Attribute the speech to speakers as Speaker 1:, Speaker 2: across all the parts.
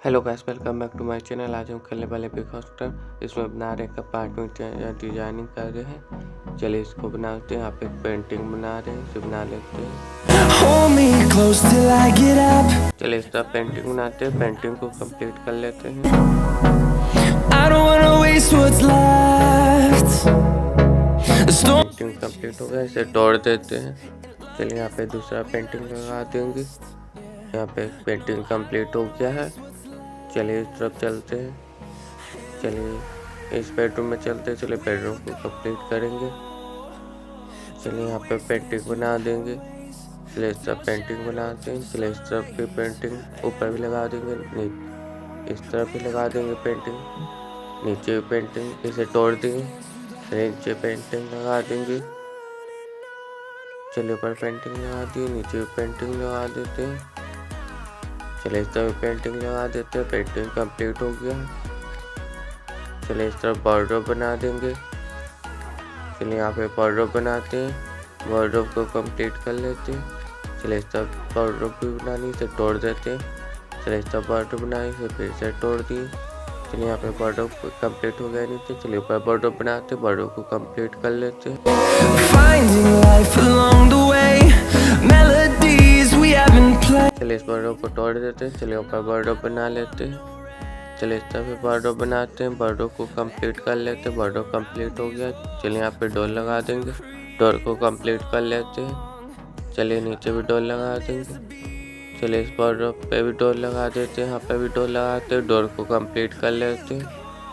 Speaker 1: Hello guys, welcome back to my channel. आज हम खेलने वाले बिग हॉस्टर इसमें बना रहे हैं अपार्टमेंट या डिजाइनिंग कर रहे हैं। चलिए इसको बनाते हैं। आप एक पेंटिंग बना रहे हैं, इसे बना लेते हैं। चलिए इस तरह पेंटिंग बनाते हैं। पेंटिंग को कंप्लीट कर लेते हैं। पेंटिंग कंप्लीट हो गया, इसे तोड़ देते हैं। चलिए यहाँ पे दूसरा पेंटिंग लगा देंगे। यहाँ पे पेंटिंग कंप्लीट हो गया है। चलिए इस तरफ चलते हैं। चलिए इस बेडरूम में चलते हैं। चलिए बेडरूम को कंप्लीट करेंगे। चलिए यहाँ पे पेंटिंग बना देंगे। चलिए इस तरफ पेंटिंग बनाते हैं। चलिए इस तरफ भी पेंटिंग ऊपर भी लगा देंगे, इस तरफ भी लगा देंगे पेंटिंग, नीचे भी पेंटिंग, इसे तोड़ देंगे। चलिए नीचे पेंटिंग लगा देंगे। चलिए ऊपर पेंटिंग लगा दी, नीचे भी पेंटिंग लगा देते हैं। चलिए इस तरफ पेंटिंग लगा देते हैं। पेंटिंग कंप्लीट हो गया। चलिए इस तरफ बॉर्डर बना देंगे। चलिए यहाँ पे बॉर्डर बनाते हैं। बॉर्डर को कंप्लीट कर लेते हैं। चलिए इस तरफ बॉर्डर भी बनानी, इसे तोड़ देते हैं। चलिए इस तरफ बॉर्डर बनाई, इसे फिर से तोड़ दिए। चलिए यहाँ पे बॉर्डर कंप्लीट हो गया नीचे। चलिए ऊपर बॉर्डर बनाते हैं, बॉर्डर को कंप्लीट कर लेते हैं। चलिए इस बॉर्डर को तोड़ देते हैं। चलिए ऊपर बॉर्डर बना लेते हैं। चलिए इस तरह बॉर्डर बनाते हैं, बॉर्डर को कंप्लीट कर लेते हैं। बॉर्डर कंप्लीट हो गया। चलिए यहाँ पे डोर लगा देंगे, डोर को कंप्लीट कर लेते हैं। चलिए नीचे भी डोर लगा देंगे। चलिए इस बॉर्डर पे भी डोर लगा देते हैं, यहाँ पे भी डोर लगाते हैं। डोर को कंप्लीट कर लेते हैं।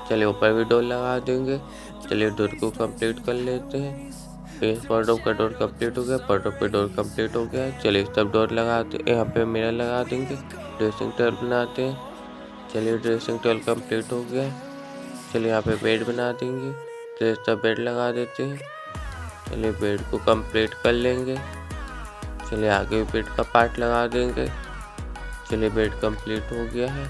Speaker 1: चलिए ऊपर भी डोर लगा देंगे। चलिए डोर को कंप्लीट कर लेते हैं। इस बॉर्डर का डोर कंप्लीट हो गया, बॉर्डर पे डोर कंप्लीट हो गया। चलिए इस तरफ डोर लगाते हैं, यहाँ पे मिरर लगा देंगे। ड्रेसिंग टेबल बनाते हैं। चलिए ड्रेसिंग टेबल कंप्लीट हो गया। चलिए यहाँ पे बेड बना देंगे। चलिए इस तरफ बेड लगा देते हैं। चलिए बेड को कंप्लीट कर लेंगे। चलिए आगे भी बेड का पार्ट लगा देंगे। चलिए बेड कंप्लीट हो गया है।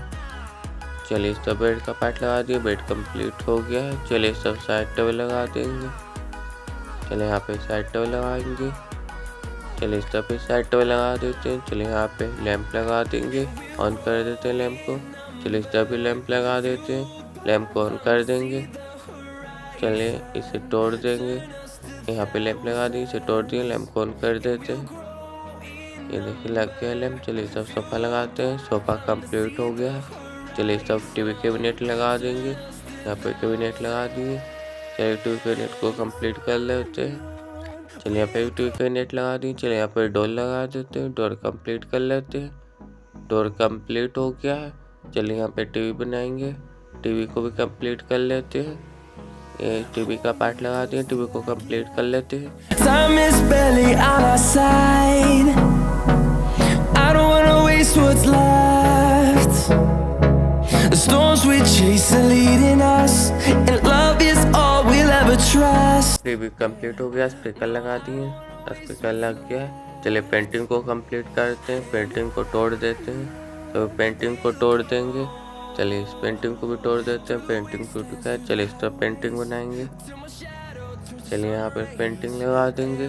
Speaker 1: चलिए इस तरफ बेड का पार्ट लगा दिए, बेड कंप्लीट हो गया है। चलिए इस तरफ साइड टेबल लगा देंगे। चलिए यहाँ पे साइड टेबल लगाएंगे। चलिए इस तरफ साइड टेबल लगा देते हैं। चलिए यहाँ पे लैंप लगा देंगे, ऑन कर देते हैं लैंप को। चलिए इस तरफ भी लैंप लगा देते हैं, लैंप को ऑन कर देंगे। चलिए इसे तोड़ देंगे। यहाँ पे लैंप लगा दी, इसे तोड़ दिए, लैंप को ऑन कर देते हैं। ये देखिए लग गया लैंप। चलिए सब सोफा लगाते हैं, सोफा कंप्लीट हो गया है। चलिए सब टीवी कैबिनेट लगा देंगे। यहाँ पे कैबिनेट लगा दिए। चलिए टीवी कैबिनेट को कंप्लीट कर लेते हैं। चलिए यहाँ पे टीवी कैबिनेट लगा दी। चलिए यहाँ पे डोर लगा देते हैं, डोर कंप्लीट कर लेते हैं। डोर कंप्लीट हो गया है। चलिए यहाँ पे टीवी बनाएंगे, टीवी को भी कंप्लीट कर लेते हैं। ये टीवी का पार्ट लगा दिए, टीवी को कंप्लीट कर लेते हैं। टीवी कंप्लीट हो गया। स्पीकर लगा दिए, स्पीकर लग गया। चलिए पेंटिंग को कंप्लीट करते हैं, पेंटिंग को तोड़ देते हैं। तो पेंटिंग को तोड़ देंगे। चलिए इस पेंटिंग को भी तोड़ देते हैं, पेंटिंग टूट गया। चलिए इस तरफ पेंटिंग बनाएंगे। चलिए यहाँ पर पेंटिंग लगा देंगे।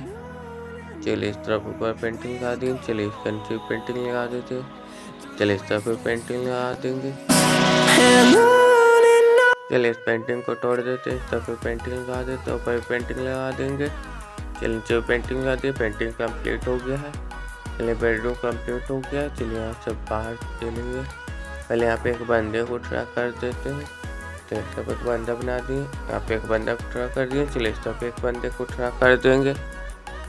Speaker 1: चलिए इस तरफ ऊपर पेंटिंग लगा देंगे। चलिए इसके नीचे पेंटिंग लगा देते हैं। चलिए इस तरफ पेंटिंग लगा देंगे। चलिए इस पेंटिंग को तोड़ देते हैं, इस तरफ पेंटिंग लगा देते हैं, ऊपर पेंटिंग लगा देंगे। चलिए नीचे पेंटिंग लगा दी, पेंटिंग कंप्लीट हो गया है। चलिए बेडरूम कंप्लीट हो गया। चलिए यहाँ से बाहर चलेंगे। पहले यहाँ पे एक बंदे को ट्रा कर देते हैं। तो इस तरफ एक बंदा बना दिए, यहाँ पे एक बंदा को ट्रा कर दिए। चलिए इस तरफ एक बंदे को ट्रा कर देंगे।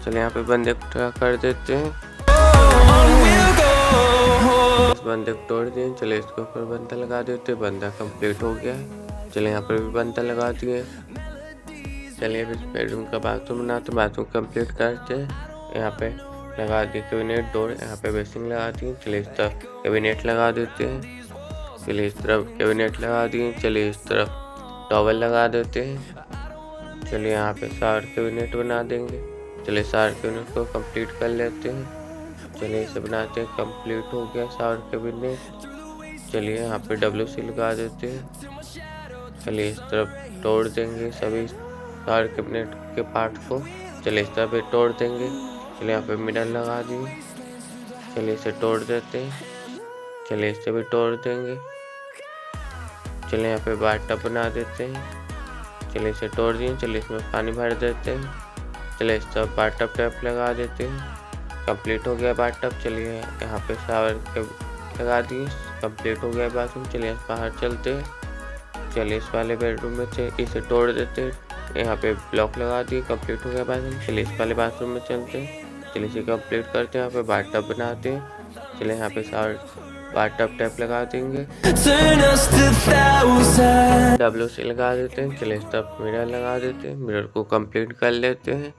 Speaker 1: चलिए यहाँ पे बंदे को ट्रा कर देते हैं, इस बंदे को तोड़ दिए। चलिए इसके ऊपर बंदा लगा देते हैं, बंदा कंप्लीट हो गया है। चलिए यहाँ पर भी बंदा लगा दिए। चलिए इस बेडरूम का बाथरूम बनाते, बाथरूम कंप्लीट करते हैं। यहाँ पे लगा दिए कैबिनेट डोर, यहाँ पे बेसिंग लगा दी। चलिए इस तरफ कैबिनेट लगा देते हैं। चलिए इस तरफ कैबिनेट लगा दिए। चलिए इस तरफ टॉवल लगा देते हैं। चलिए यहाँ पे शावर कैबिनेट बना देंगे। चलिए शावर कैबिनेट को कंप्लीट कर लेते हैं। चलिए इसे बनाते हैं, कंप्लीट हो गया शावर कैबिनेट। चलिए यहाँ पे WC लगा देते हैं। चलिए इस तरफ तोड़ देंगे सभी शावर कैबिनेट के पार्ट को। चलिए इस तरफ भी तोड़ देंगे। चलिए यहाँ पे मिरर लगा दिए। चलिए इसे तोड़ देते हैं। चलिए इसे भी तोड़ देंगे। चलिए यहाँ पे बाथ टब बना देते हैं। चलिए इसे तोड़ दिए। चलिए इसमें पानी भर देते हैं। चलिए इस तरफ बाथ टब टैप लगा देते हैं। कंप्लीट हो गया बाथ टब। चलिए यहाँ पे शावर लगा दिए। कंप्लीट हो गया बाथरूम। चलिए बाहर चलते हैं। चलिए इस वाले बेडरूम में से इसे तोड़ देते हैं। यहाँ पे ब्लॉक लगा दिए। कंप्लीट हो गया बाथरूम। चलिए इस वाले बाथरूम में चलते हैं। चलिए इसे कंप्लीट करते हैं। यहाँ पे बाथ टब बनाते हैं। चलिए यहाँ पे शावर बाथ टब टैप लगा देंगे। WC लगा देते हैं। चलिए इस तरफ मिरर लगा देते हैं। मिरर को कंप्लीट कर लेते हैं।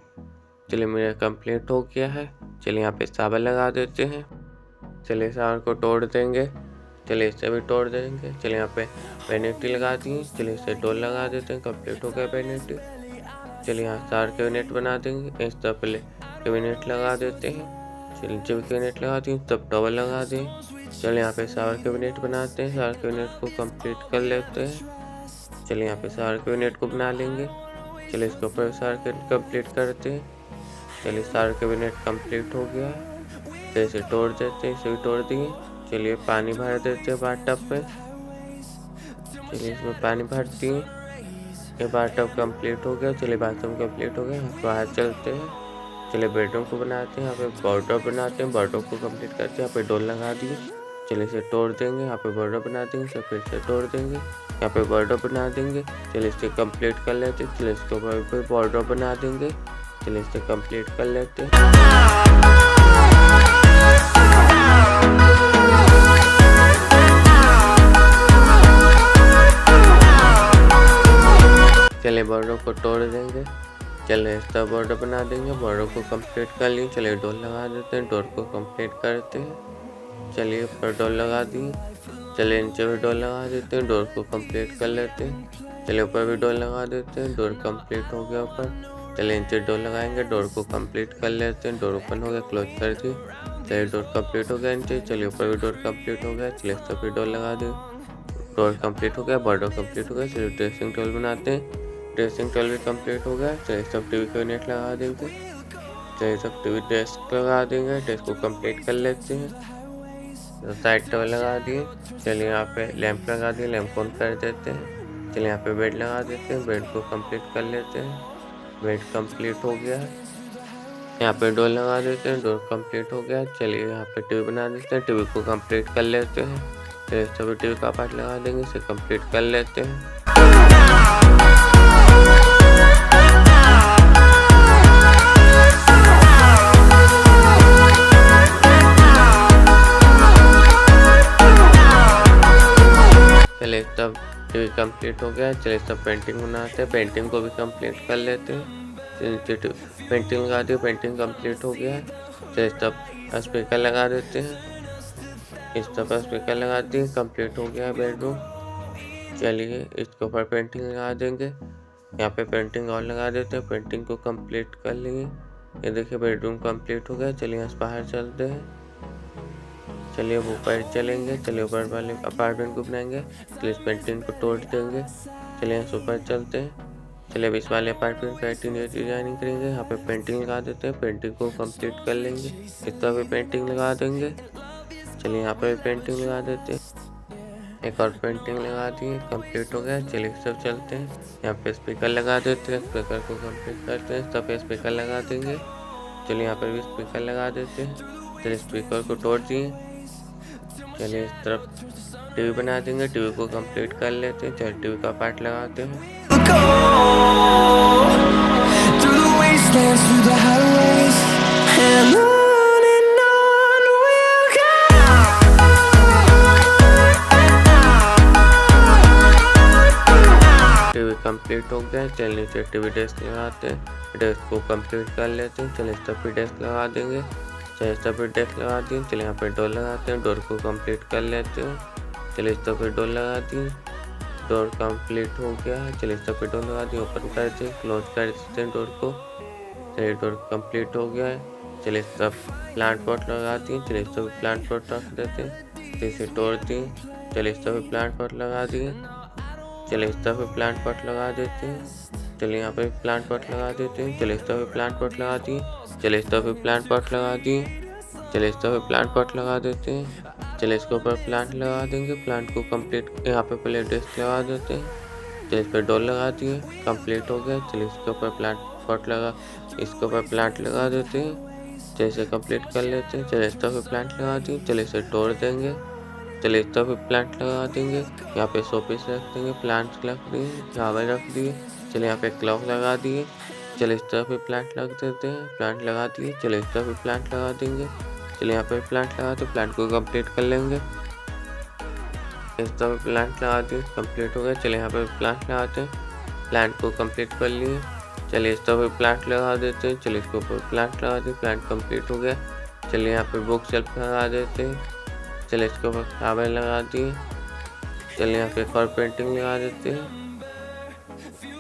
Speaker 1: चलिए मिरर कंप्लीट हो गया है। चलिए यहाँ पे शावर लगा देते हैं। चलिए शावर को तोड़ देंगे। चलिए इसे भी तोड़ देंगे। चलिए यहाँ पे वैनिटी लगा दिए। चलिए इसे डोर लगा देते हैं। कंप्लीट हो गया वैनिटी। चलिए यहाँ शावर कैबिनेट बना देंगे। इस तरफ पहले कैबिनेट लगा देते हैं। चलिए नीचे भी कैबिनेट लगा दिए। तब टॉवल लगा दें। चलिए यहाँ पे शावर कैबिनेट बनाते हैं। शावर कैबिनेट को कंप्लीट कर लेते हैं। चलिए यहाँ पे शावर कैबिनेट को बना लेंगे। चलिए इसके ऊपर शावर कैबिनेट कंप्लीट करते हैं। चलिए शावर कैबिनेट कंप्लीट हो गया। तो इसे तोड़ देते हैं। इसे भी तोड़ दिए। चलिए पानी भर देते हैं बाथ टब पे। चलिए इसमें पानी भर दिए। ये बाथ टब कंप्लीट हो गया। चलिए बाथरूम कंप्लीट हो गया। बाहर चलते हैं। चलिए बेडरूम को बनाते हैं। यहाँ पे वार्डरोब बनाते हैं। वार्डरोब को कंप्लीट करते हैं। यहाँ पे डोर लगा दिए। चलिए इसे तोड़ देंगे। यहाँ पे वार्डरोब बना देंगे। तो फिर से तोड़ देंगे। यहाँ पे वार्डरोब बना देंगे। चलिए इसे कंप्लीट कर लेते हैं। चलिए इसके ऊपर वार्डरोब बना देंगे। चलिए इसे कंप्लीट कर लेते हैं। चलिए वार्डरोब को तोड़ देंगे। चलिए इस तरह वार्डरोब बना देंगे। वार्डरोब को कंप्लीट कर लिए। चलिए डोर लगा देते हैं। डोर को कंप्लीट करते हैं। चलिए ऊपर डोर लगा दिए। चलिए नीचे भी डोर लगा देते हैं। डोर को कंप्लीट कर लेते हैं। चलिए ऊपर भी डोर लगा देते हैं। डोर कंप्लीट हो गया ऊपर। चलिए नीचे डोर लगाएंगे। डोर को कंप्लीट कर लेते हैं। डोर ओपन हो गया। क्लोज कर दिए। चलिए डोर कंप्लीट हो गया नीचे। चलिए ऊपर भी डोर कंप्लीट हो गया। चलिए इस तरफ भी डोर लगा दिए। डोर कंप्लीट हो गया। वार्डरोब कंप्लीट हो गया। चलिए ड्रेसिंग टेबल बनाते हैं। ड्रेसिंग टेबल भी कंप्लीट हो गया। चलिए सब टीवी कैबिनेट लगा देंगे। चलिए सब टीवी डेस्क लगा देंगे। डेस्क को कंप्लीट कर लेते हैं। साइड टेबल लगा दिए। चलिए यहाँ पे लैंप लगा दिए। लैंप ऑन कर देते हैं। चलिए यहाँ पे बेड लगा देते हैं। बेड को कंप्लीट कर लेते हैं। बेड कंप्लीट हो गया है। यहाँ पे डोर लगा देते हैं। डोर कंप्लीट हो गया। चलिए यहाँ पे टीवी बना देते हैं। टीवी को कंप्लीट कर लेते हैं। चलिए सभी टीवी का पार्ट लगा देंगे। इसे कंप्लीट कर लेते हैं। चलिए तब टीवी कंप्लीट हो गया। चलिए सब पेंटिंग बनाते हैं। पेंटिंग को भी कंप्लीट कर लेते हैं। पेंटिंग लगा दी। पेंटिंग कंप्लीट हो गया। चलिए तब स्पीकर लगा देते हैं। इस तरफ स्पीकर लगा दिए। कंप्लीट हो गया बेडरूम। चलिए इसके ऊपर पेंटिंग लगा देंगे। यहाँ पे पेंटिंग और लगा देते हैं। पेंटिंग को कंप्लीट कर लेंगे। ये देखिए बेडरूम कंप्लीट हो गया। चलिए यहाँ से बाहर चलते हैं। चलिए अब ऊपर चलेंगे। चलिए ऊपर वाले अपार्टमेंट को बनाएंगे। चलिए इस पेंटिंग को तोड़ देंगे। चलिए यहाँ से ऊपर चलते हैं। चलिए अब इस वाले अपार्टमेंट का इंटीरियर डिजाइनिंग करेंगे। यहाँ पे पेंटिंग लगा देते हैं। पेंटिंग को कंप्लीट कर लेंगे। इस तरह भी पेंटिंग लगा देंगे। चलिए यहाँ पर भी पेंटिंग लगा देते हैं। एक और पेंटिंग लगा दी। कंप्लीट हो गया। चलिए सब चलते हैं। यहाँ पे स्पीकर लगा देते हैं। स्पीकर को कंप्लीट करते हैं। सब पे स्पीकर लगा देंगे। चलिए यहाँ पर भी स्पीकर लगा देते हैं। चलिए स्पीकर को तोड़ दिए। चलिए इस तरफ टीवी बना देंगे। टीवी को कंप्लीट कर लेते हैं। चलिए टीवी का पार्ट लगाते हैं। टीवी कंप्लीट हो गया। चलिए नीचे टीवी डेस्क लगाते हैं। डेस्क को कंप्लीट कर लेते हैं। चलिए इस तरफ भी डेस्क लगा देंगे। चलिए इस तरफ भी डेस्क लगा दिए। चलिए यहाँ पे डोर लगाते हैं। डोर को कंप्लीट कर लेते हैं। चलिए इस तरफ भी डोर लगा दिए। डोर कंप्लीट हो गया है। चलिए इस तरफ भी डोर लगा दिए। ओपन कर दें। क्लोज कर देते हैं डोर को। चलिए डोर कंप्लीट हो गया है। चलिए इस तरफ प्लांट पॉट लगा दिए। चलिए इस तरफ प्लांट पॉट रख देते हैं। इसे तोड़ दिए। चलिए इस तरफ प्लांट पॉट लगा दिए। चलिए इस तरफ प्लांट पॉट लगा देते हैं। चलिए यहाँ पे प्लांट पॉट लगा देते हैं। चलिए इस तरफ प्लांट पॉट लगा दिए। चलिए इस तरफ प्लांट पॉट लगा दिए। चलिए इस तरफ प्लांट पॉट लगा देते हैं। चलिए इसके ऊपर प्लांट लगा देंगे। प्लांट को कंप्लीट यहाँ पे पहले डिस्क लगा देते हैं। चलिए इस पर डोर लगा दिए, कंप्लीट हो गया। चलिए इसके ऊपर प्लांट पॉट लगा, इसके ऊपर प्लांट लगा देते हैं। चलिए इसे कंप्लीट कर लेते हैं। चलिए इस तरफ प्लांट लगा दिए। चलिए इसे तोड़ देंगे। चलिए इस तरफ प्लांट लगा देंगे। यहाँ पे शोपीस रख देंगे, प्लांट रख दिए, फ्लावर रख दिए। चलिए यहाँ पे क्लॉक लगा दिए। चलिए इस तरफ भी प्लांट लग देते हैं, प्लांट लगा दिए। चलिए इस तरफ भी प्लांट लगा देंगे। चलिए यहाँ पे प्लांट लगा दो, प्लांट को कंप्लीट कर लेंगे। इस तरफ प्लांट लगा दिए, कंप्लीट हो गया। चलिए यहाँ पे प्लांट लगाते हैं, प्लांट को कंप्लीट कर लिए। चलिए इस तरफ प्लांट लगा देते हैं। चलिए इसके ऊपर प्लांट लगा दिए, प्लांट कंप्लीट हो गया। चलिए यहाँ पे बुक शेल्फ लगा देते हैं। चलिए इसके ऊपर फ्लावर लगा दिए। चलिए यहाँ पे एक और पेंटिंग लगा देते हैं।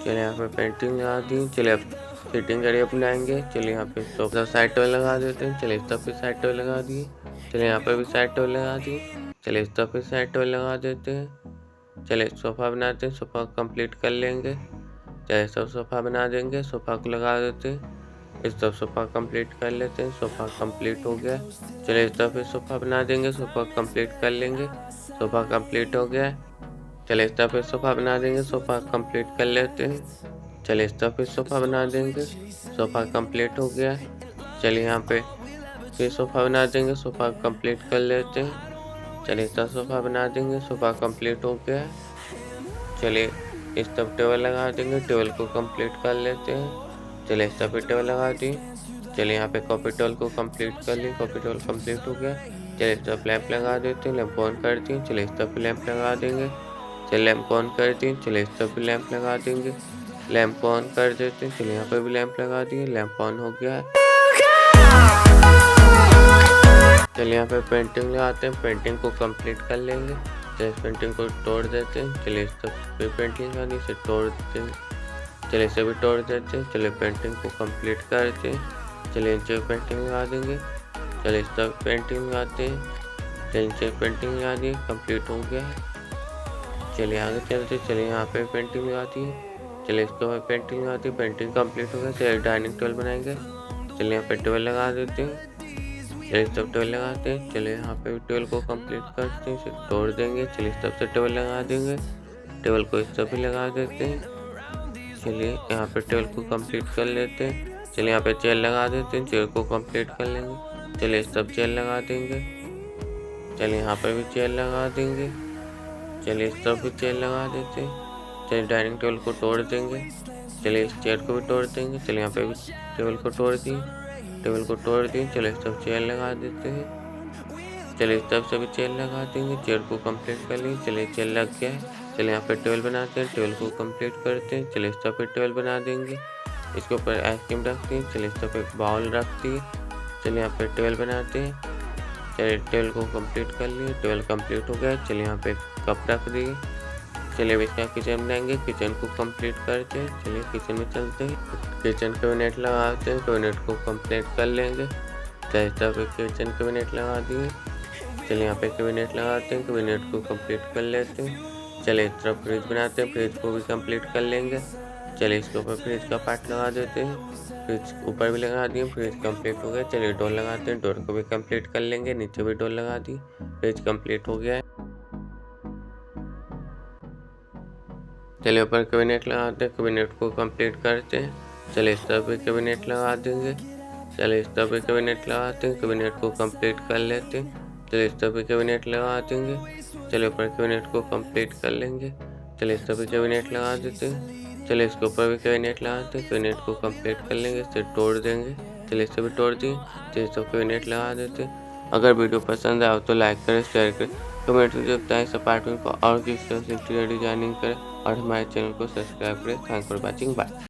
Speaker 1: चलिए यहाँ पे पेंटिंग लगा दी। चलिए अब सीटिंग एरिया बनाएंगे। चलिए यहाँ पे सोफा साइड टेबल लगा देते हैं। चलिए इस तरफ भी साइड टेबल लगा दिए। चलिए यहाँ पे भी साइड टेबल लगा दिए। चलिए इस तरफ भी साइड टेबल लगा देते हैं। चलिए सोफ़ा बनाते हैं, सोफ़ा कंप्लीट कर लेंगे। चलिए सब सोफ़ा बना देंगे, सोफ़ा को लगा देते हैं। इस तरफ सोफ़ा कंप्लीट कर लेते हैं, सोफ़ा कंप्लीट हो गया। चलिए इस तरफ भी सोफ़ा बना देंगे, सोफ़ा कंप्लीट कर लेंगे। सोफ़ा कंप्लीट हो गया। चलिए इस तरफ सोफ़ा बना देंगे, सोफ़ा कंप्लीट कर लेते हैं। चलिए इस तरफ सोफ़ा बना देंगे, सोफ़ा कंप्लीट हो गया। चलिए यहाँ पे फिर सोफ़ा बना देंगे, सोफ़ा कंप्लीट कर लेते हैं। चलिए इस तरफ सोफ़ा बना देंगे, सोफ़ा कंप्लीट हो गया। चलिए इस तरफ टेबल लगा देंगे, टेबल को कंप्लीट कर लेते हैं। चलिए इस तरफ टेबल लगा दी। चलिए यहाँ पे कॉपी टेबल को कंप्लीट कर ली, कॉपी टेबल कंप्लीट हो गया। चलिए इस तरफ लैंप लगा देते हैं, लैंप ऑन कर दिए। चलिए इस तरफ लैंप लगा देंगे। चलिए लैंप ऑन कर दिए। चलिए इस तरफ भी लैंप लगा देंगे, लैंप ऑन कर देते हैं। चलिए यहाँ पे भी लैंप लगा दिए, लैंप ऑन हो गया है। चलिए यहाँ पे पेंटिंग लगाते हैं, पेंटिंग को कंप्लीट कर लेंगे। चलिए इस पेंटिंग को तोड़ देते हैं। चलिए इस तरफ पे पेंटिंग लगा दी, इसे तोड़ देते हैं। चलिए इसे भी तोड़ देते हैं। चलिए पेंटिंग को कंप्लीट करते हैं। चलिए नीचे पेंटिंग लगा देंगे। चलिए इस तरफ पेंटिंग लगाते हैं। चलिए नीचे पेंटिंग लगा दी, कंप्लीट हो गया है। चलिए आगे चलते। चलिए यहाँ पे पेंटिंग लगाती है। चलिए इसके बाद पेंटिंग लगाती है, पेंटिंग कंप्लीट हो गया। चलिए डाइनिंग टेबल बनाएंगे। चलिए यहाँ पे टेबल लगा देते हैं। चलिए सब टेबल लगाते हैं। चलिए यहाँ पे टेबल को कंप्लीट करते हैं, इसे तोड़ देंगे। चलिए सब से टेबल लगा देंगे, टेबल को इस तरफ भी लगा देते हैं। चलिए यहाँ पे टेबल को कंप्लीट कर लेते हैं। चलिए यहाँ पे चेयर लगा देते हैं, चेयर को कंप्लीट कर लेंगे। चलिए सब चेयर लगा देंगे। चलिए यहाँ पे भी चेयर लगा देंगे। चलिए इस तरफ भी चेयर लगा देते हैं। चलिए डाइनिंग टेबल को तोड़ देंगे। चलिए इस चेयर को भी तोड़ देंगे। चलिए यहाँ पे भी टेबल को तोड़ दिए, टेबल को तोड़ दिए। चलिए इस तरफ चेयर लगा देते हैं। चलिए इस तरफ से भी चेयर लगा देंगे, चेयर को कंप्लीट कर लेंगे। चलिए चेयर लग गया है। चलिए यहाँ पे टेबल बनाते हैं, टेबल को कंप्लीट करते हैं। चलिए इस तरफ पे टेबल बना देंगे, इसके ऊपर आइसक्रीम रख दिए। चलिए इस तरफ एक बाउल रख दिए। चलिए यहाँ पे टेबल बनाते हैं। चलिए टेबल को कंप्लीट कर लिए, टेबल कंप्लीट हो गया। चलिए यहाँ पे कप रख दिए। चलिए इसका किचन बनाएंगे, किचन को कंप्लीट करते हैं। चलिए किचन में चलते हैं, किचन कैबिनेट लगाते हैं, कैबिनेट को कंप्लीट कर लेंगे। चलिए इस तरफ किचन कैबिनेट लगा दिए। चलिए यहाँ पे कैबिनेट लगाते हैं, कैबिनेट को कंप्लीट कर लेते हैं। चलिए इस तरफ फ्रिज बनाते हैं, फ्रिज को भी कंप्लीट कर लेंगे। चलिए इसके ऊपर फ्रिज का पार्ट लगा देते हैं, फ्रिज ऊपर भी लगा दिए, फ्रिज कंप्लीट हो गया। चलिए डोर लगाते हैं, डोर को भी कंप्लीट कर लेंगे। नीचे भी डोर लगा दी, फ्रिज कंप्लीट हो गया है। चलिए ऊपर कैबिनेट लगाते हैं, कैबिनेट को कंप्लीट करते हैं। चलिए इस तरफ भी कैबिनेट लगा देंगे। चलिए इस तरफ भी कैबिनेट लगाते हैं, कैबिनेट को कंप्लीट कर लेते हैं। चलिए इस तरफ भी कैबिनेट लगा देंगे। चलिए ऊपर कैबिनेट को कंप्लीट कर लेंगे। चलिए इस तरफ भी कैबिनेट लगा देते हैं। चलिए इसके ऊपर भी कैबिनेट लगाते हैं, कैबिनेट को कंप्लीट कर लेंगे, इसे तोड़ देंगे। चलिए इसे भी तोड़ दिए। चलिए सब कैबिनेट लगा देते हैं। अगर वीडियो पसंद आए तो लाइक करें, शेयर करें, कमेंट में बताएं इस अपार्टमेंट को और किस तरह से इंटीरियर डिजाइनिंग करें और हमारे चैनल को सब्सक्राइब करें। Thank for watching, bye.